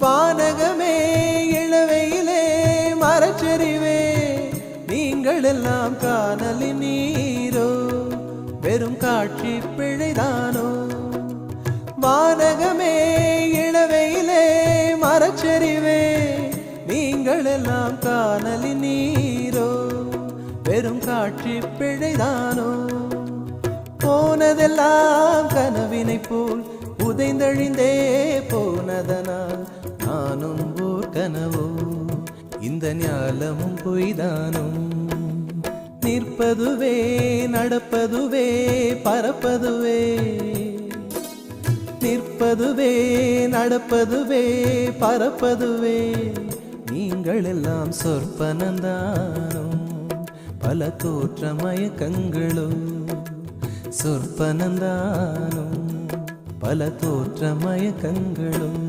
வானகமே இளவையிலே மரச்சரிவே நீங்கள் எல்லாம் காணலின் நீரோ வெறும் காட்சி பிழைதானோ வானகமே இளவையிலே மரச்சரிவே நீங்கள் எல்லாம் காணலின் நீரோ வெறும் காட்சி பிழைதானோ போனதெல்லாம் கனவினை போல் உதைந்தழிந்தே போனதனால் நானும் ஓர் கனவோ இந்த ஞாலமும் பொய்தானோ நிற்பதுவே நடப்பதுவே பறப்பதுவே நிற்பதுவே நடப்பதுவே பறப்பதுவே நீங்கள் எல்லாம் சொற்பனந்தானோ பல தோற்ற மயக்கங்களோ சொற்பனந்தானோ பல தோற்ற மயக்கங்களும்